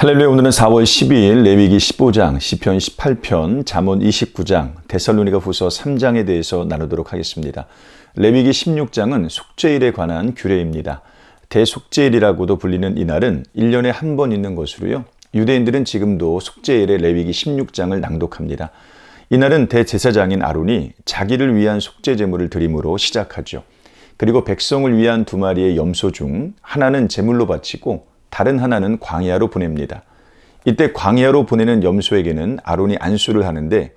할렐루야. 오늘은 4월 12일 레위기 15장, 시편 18편, 잠언 29장, 데살로니가 후서 3장에 대해서 나누도록 하겠습니다. 레위기 16장은 속죄일에 관한 규례입니다. 대속죄일이라고도 불리는 이날은 1년에 한 번 있는 것으로요. 유대인들은 지금도 속죄일에 레위기 16장을 낭독합니다. 이날은 대제사장인 아론이 자기를 위한 속죄 제물을 드림으로 시작하죠. 그리고 백성을 위한 2마리의 염소 중 하나는 제물로 바치고 다른 하나는 광야로 보냅니다. 이때 광야로 보내는 염소에게는 아론이 안수를 하는데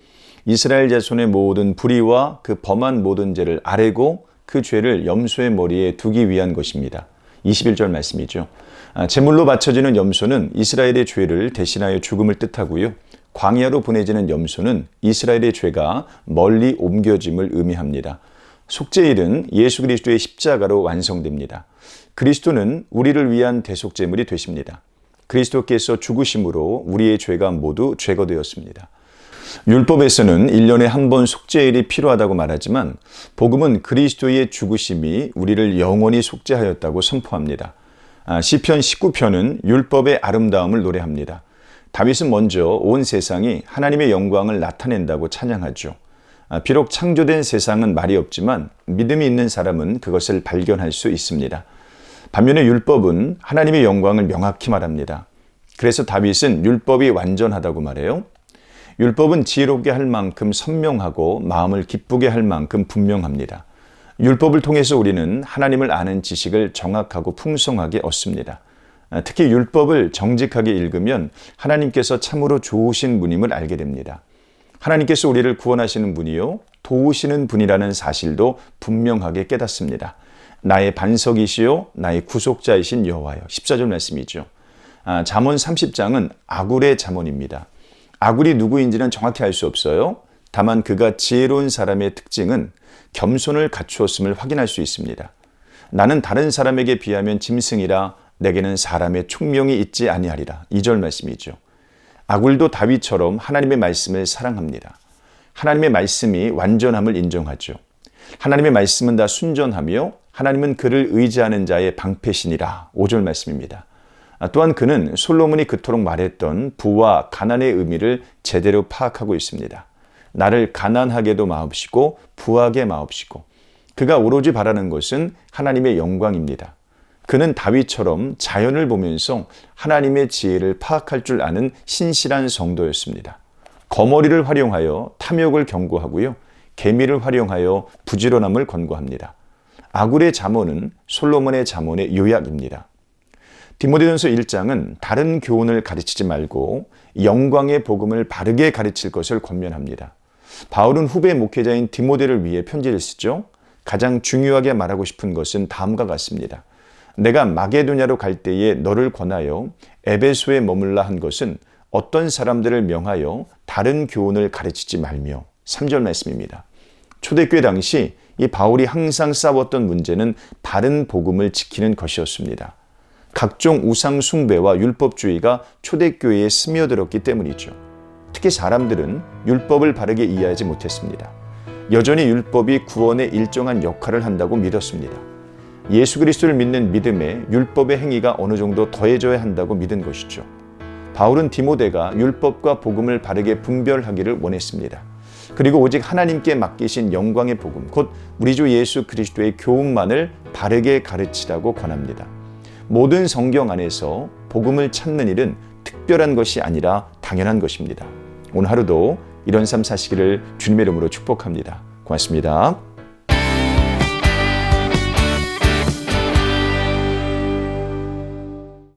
이스라엘 자손의 모든 불의와 그 범한 모든 죄를 아뢰고 그 죄를 염소의 머리에 두기 위한 것입니다. 21절 말씀이죠. 제물로 바쳐지는 염소는 이스라엘의 죄를 대신하여 죽음을 뜻하고요. 광야로 보내지는 염소는 이스라엘의 죄가 멀리 옮겨짐을 의미합니다. 속죄일은 예수 그리스도의 십자가로 완성됩니다. 그리스도는 우리를 위한 대속제물이 되십니다. 그리스도께서 죽으심으로 우리의 죄가 모두 제거되었습니다. 율법에서는 1년에 한 번 속죄일이 필요하다고 말하지만 복음은 그리스도의 죽으심이 우리를 영원히 속죄하였다고 선포합니다. 시편 19편은 율법의 아름다움을 노래합니다. 다윗은 먼저 온 세상이 하나님의 영광을 나타낸다고 찬양하죠. 비록 창조된 세상은 말이 없지만 믿음이 있는 사람은 그것을 발견할 수 있습니다. 반면에 율법은 하나님의 영광을 명확히 말합니다. 그래서 다윗은 율법이 완전하다고 말해요. 율법은 지혜롭게 할 만큼 선명하고 마음을 기쁘게 할 만큼 분명합니다. 율법을 통해서 우리는 하나님을 아는 지식을 정확하고 풍성하게 얻습니다. 특히 율법을 정직하게 읽으면 하나님께서 참으로 좋으신 분임을 알게 됩니다. 하나님께서 우리를 구원하시는 분이요 도우시는 분이라는 사실도 분명하게 깨닫습니다. 나의 반석이시요 나의 구속자이신 여호와여. 14절 말씀이죠. 잠언 30장은 아굴의 잠언입니다. 아굴이 누구인지는 정확히 알 수 없어요. 다만 그가 지혜로운 사람의 특징은 겸손을 갖추었음을 확인할 수 있습니다. 나는 다른 사람에게 비하면 짐승이라 내게는 사람의 총명이 있지 아니하리라. 2절 말씀이죠. 아굴도 다윗처럼 하나님의 말씀을 사랑합니다. 하나님의 말씀이 완전함을 인정하죠. 하나님의 말씀은 다 순전하며 하나님은 그를 의지하는 자의 방패시니라. 5절 말씀입니다. 또한 그는 솔로몬이 그토록 말했던 부와 가난의 의미를 제대로 파악하고 있습니다. 나를 가난하게도 마옵시고 부하게 마옵시고. 그가 오로지 바라는 것은 하나님의 영광입니다. 그는 다윗처럼 자연을 보면서 하나님의 지혜를 파악할 줄 아는 신실한 성도였습니다. 거머리를 활용하여 탐욕을 경고하고요. 계미를 활용하여 부지런함을 권고합니다. 아굴의 잠언은 솔로몬의 잠언의 요약입니다. 디모데전서 1장은 다른 교훈을 가르치지 말고 영광의 복음을 바르게 가르칠 것을 권면합니다. 바울은 후배 목회자인 디모데를 위해 편지를 쓰죠. 가장 중요하게 말하고 싶은 것은 다음과 같습니다. 내가 마게도냐로 갈 때에 너를 권하여 에베소에 머물라 한 것은 어떤 사람들을 명하여 다른 교훈을 가르치지 말며. 3절 말씀입니다. 초대교회 당시 이 바울이 항상 싸웠던 문제는 바른 복음을 지키는 것이었습니다. 각종 우상 숭배와 율법주의가 초대교회에 스며들었기 때문이죠. 특히 사람들은 율법을 바르게 이해하지 못했습니다. 여전히 율법이 구원의 일정한 역할을 한다고 믿었습니다. 예수 그리스도를 믿는 믿음에 율법의 행위가 어느 정도 더해져야 한다고 믿은 것이죠. 바울은 디모데가 율법과 복음을 바르게 분별하기를 원했습니다. 그리고 오직 하나님께 맡기신 영광의 복음, 곧 우리 주 예수 그리스도의 교훈만을 바르게 가르치라고 권합니다. 모든 성경 안에서 복음을 찾는 일은 특별한 것이 아니라 당연한 것입니다. 오늘 하루도 이런 삶 사시기를 주님의 이름으로 축복합니다. 고맙습니다.